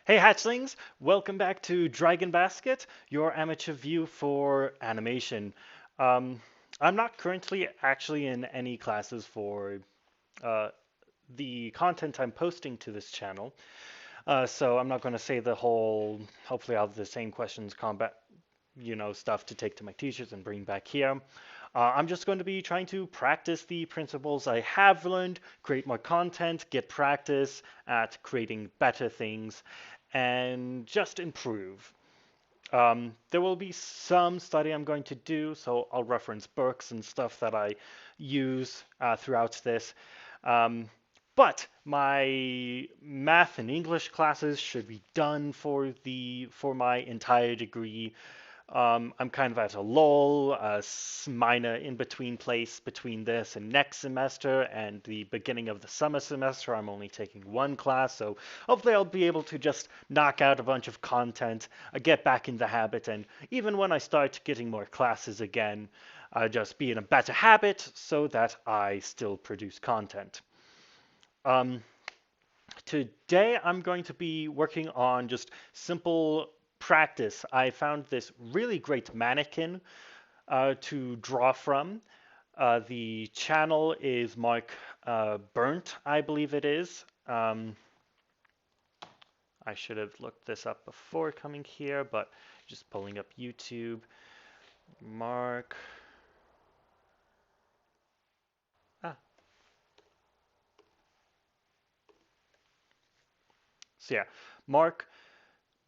Hey hatchlings, welcome back to Dragon Basket, your amateur view for animation. Um, I'm not currently actually in any classes for uh, the content I'm posting to this channel, so I'm not going to say the whole, hopefully I'll have the same questions, combat, stuff to take to my teachers and bring back here. I'm just going to be trying to practice the principles I have learned, create more content, get practice at creating better things, and just improve. There will be some study I'm going to do, so I'll reference books and stuff that I use throughout this. Um, but my math and English classes should be done for my entire degree. I'm kind of at a lull, a minor in between place between this and next semester and the beginning of the summer semester. I'm only taking one class, so hopefully I'll be able to just knock out a bunch of content, get back in the habit, and even when I start getting more classes again, just be in a better habit so that I still produce content. Um, Today I'm going to be working on just simple practice. I found this really great mannequin to draw from. The channel is Marc Burnt, I believe it is. I should have looked this up before coming here, but just pulling up YouTube. Marc. Ah, so yeah, Marc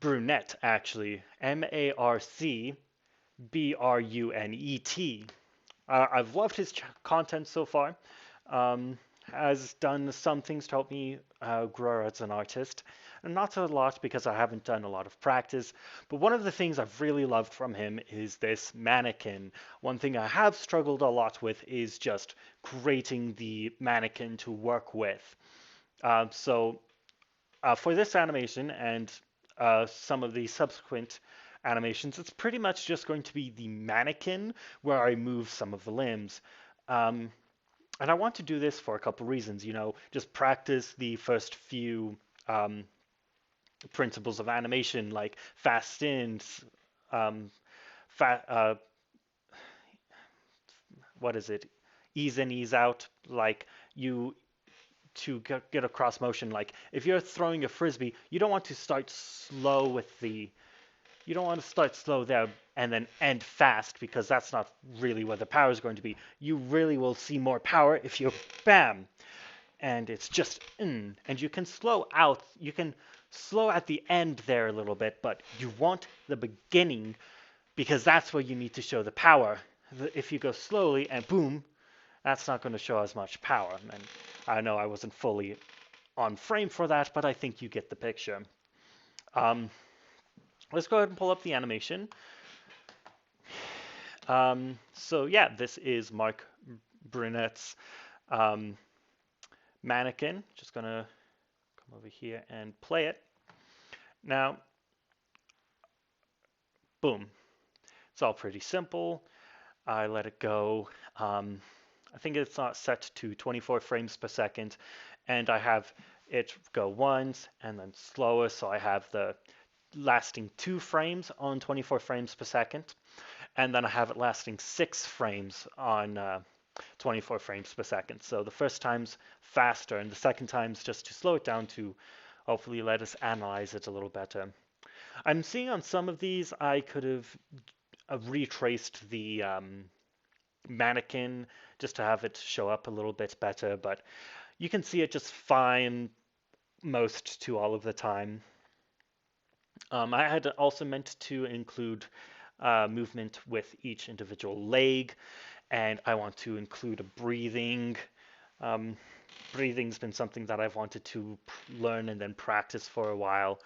Brunet, actually. Marcbrunet. I've loved his content so far. Um, has done some things to help me grow as an artist. And not a lot because I haven't done a lot of practice. But one of the things I've really loved from him is this mannequin. One thing I have struggled a lot with is just creating the mannequin to work with. For this animation and some of the subsequent animations, it's pretty much just going to be the mannequin where I move some of the limbs. Um, and I want to do this for a couple reasons, just practice the first few um, principles of animation, like fast ins, um, fa what is it, ease in, ease out, like you to get across motion. Like if you're throwing a frisbee, you don't want to start slow with the you don't want to start slow there and then end fast because that's not really where the power is going to be. You really will see more power if you bam, and it's just and you can slow out. You can slow at the end there a little bit, but you want the beginning because that's where you need to show the power. If you go slowly and boom, that's not going to show as much power. And I know I wasn't fully on frame for that, but I think you get the picture. Um, let's go ahead and pull up the animation. So yeah, this is Marc Brunet's um, Mannequin. Just gonna come over here and play it. Now, boom. It's all pretty simple. I let it go. I think it's not set to 24 frames per second, and I have it go once and then slower, so I have the lasting 2 frames on 24 frames per second, and then I have it lasting 6 frames on 24 frames per second. So the first time's faster, and the second time's just to slow it down to hopefully let us analyze it a little better. I'm seeing on some of these I could have retraced the mannequin just to have it show up a little bit better, but you can see it just fine most to all of the time. I had also meant to include movement with each individual leg, and I want to include a breathing. Um, Breathing's been something that I've wanted to learn and then practice for a while.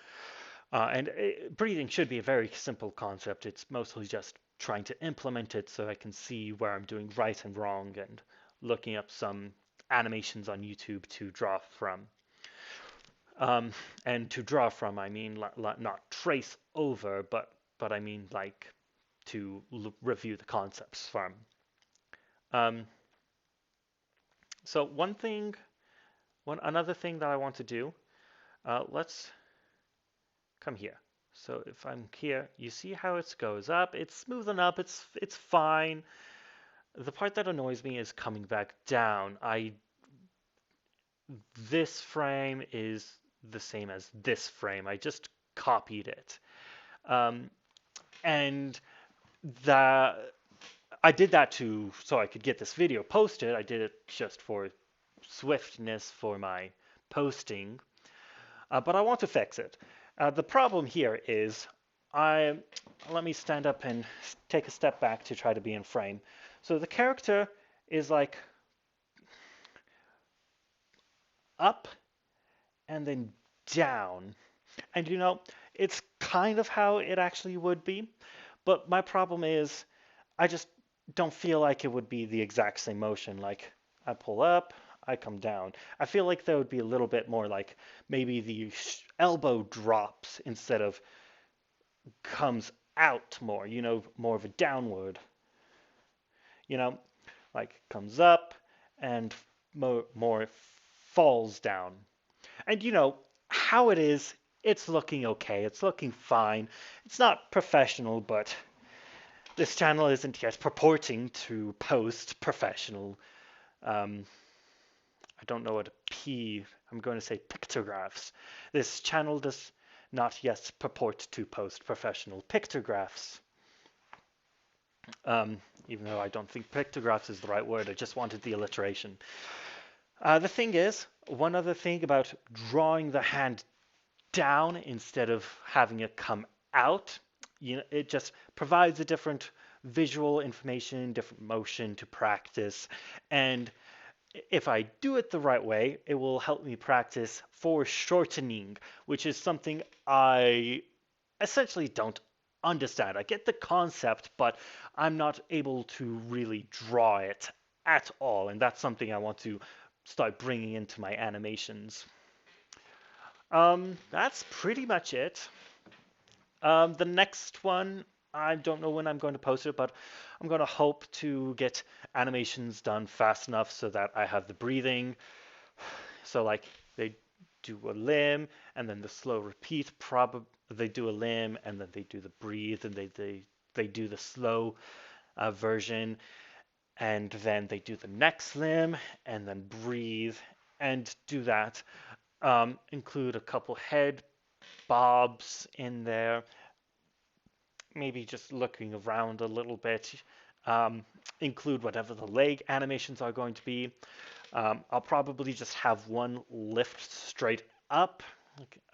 Breathing should be a very simple concept. It's mostly just trying to implement it so I can see where I'm doing right and wrong and looking up some animations on YouTube to draw from. And to draw from, I mean not trace over, but I mean like to review the concepts from. Um, so another thing that I want to do, let's come here. So if I'm here, you see how it goes up. It's smoothing up. It's fine. The part that annoys me is coming back down. I This frame is the same as this frame. I just copied it. Um, and the I did that so I could get this video posted. I did it just for swiftness for my posting, but I want to fix it. The problem here is I let me stand up and take a step back to try to be in frame. So the character is like up and then down. And it's kind of how it actually would be. But my problem is I just don't feel like it would be the exact same motion. Like I pull up, I come down. I feel like there would be a little bit more like maybe the elbow drops instead of comes out more, more of a downward, you know, like comes up and more falls down. And how it is, it's looking okay. It's looking fine. It's not professional, but this channel isn't yet purporting to post professional. Um, I don't know what a P, I'm going to say pictographs. This channel does not yet purport to post professional pictographs. Even though I don't think pictographs is the right word, I just wanted the alliteration. The thing is, one other thing about drawing the hand down instead of having it come out, it just provides a different visual information, different motion to practice. And if I do it the right way, it will help me practice foreshortening, which is something I essentially don't understand. I get the concept, but I'm not able to really draw it at all. And that's something I want to start bringing into my animations. That's pretty much it. The next one, I don't know when I'm going to post it, but I'm going to hope to get animations done fast enough so that I have the breathing. So like they do a limb and then the slow repeat, probably they do a limb and then they do the breathe and they do the slow version and then they do the next limb and then breathe and do that. Include a couple head bobs in there, maybe just looking around a little bit. Include whatever the leg animations are going to be. I'll probably just have one lift straight up,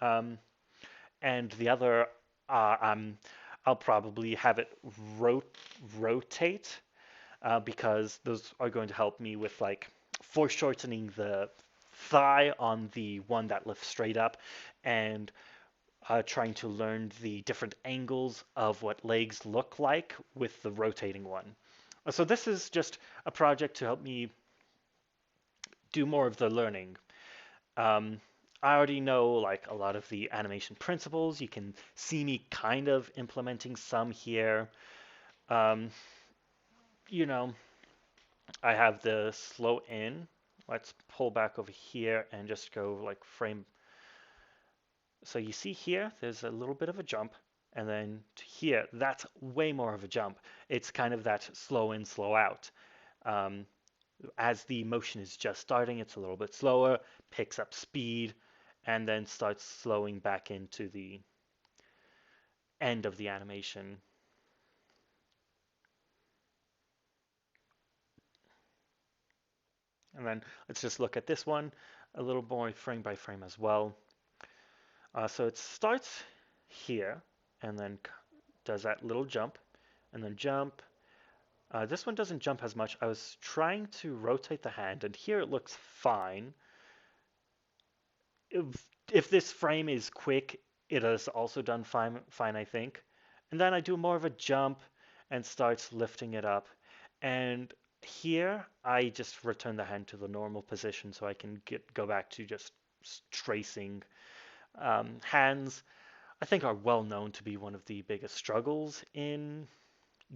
and the other, I'll probably have it rotate because those are going to help me with like foreshortening the thigh on the one that lifts straight up and trying to learn the different angles of what legs look like with the rotating one. So this is just a project to help me do more of the learning. Um, I already know like a lot of the animation principles. You can see me kind of implementing some here. Um, you know, I have the slow in. Let's pull back over here and just go like frame. So you see here, there's a little bit of a jump. And then to here, that's way more of a jump. It's kind of that slow in, slow out. Um, as the motion is just starting, it's a little bit slower, picks up speed, and then starts slowing back into the end of the animation. And then let's just look at this one a little more frame by frame as well. So it starts here and then does that little jump and then jump. This one doesn't jump as much. I was trying to rotate the hand and here it looks fine. If this frame is quick, it is also done fine, I think. And then I do more of a jump and starts lifting it up. And here I just return the hand to the normal position so I can go back to just tracing. Hands, I think, are well known to be one of the biggest struggles in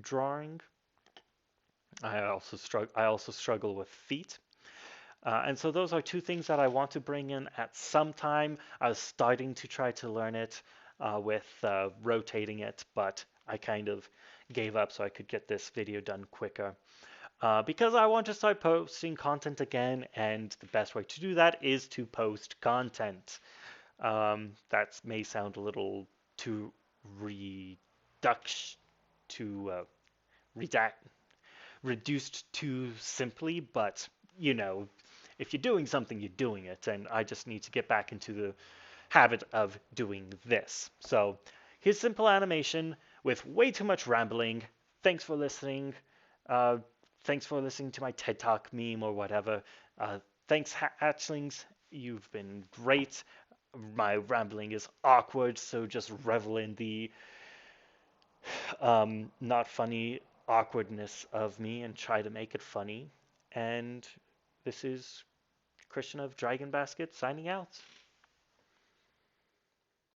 drawing. I also struggle with feet. And so those are two things that I want to bring in at some time. I was starting to try to learn it. with rotating it, but I kind of gave up so I could get this video done quicker. Because I want to start posting content again, and the best way to do that is to post content. That may sound a little too reduct to redact reduced too simply, but if you're doing something, you're doing it, and I just need to get back into the habit of doing this. So here's simple animation with way too much rambling. Thanks for listening. Uh, thanks for listening to my TED Talk meme or whatever. Thanks, Hatchlings. You've been great. My rambling is awkward, so just revel in the not funny awkwardness of me and try to make it funny. And this is Christian of Dragon Basket signing out.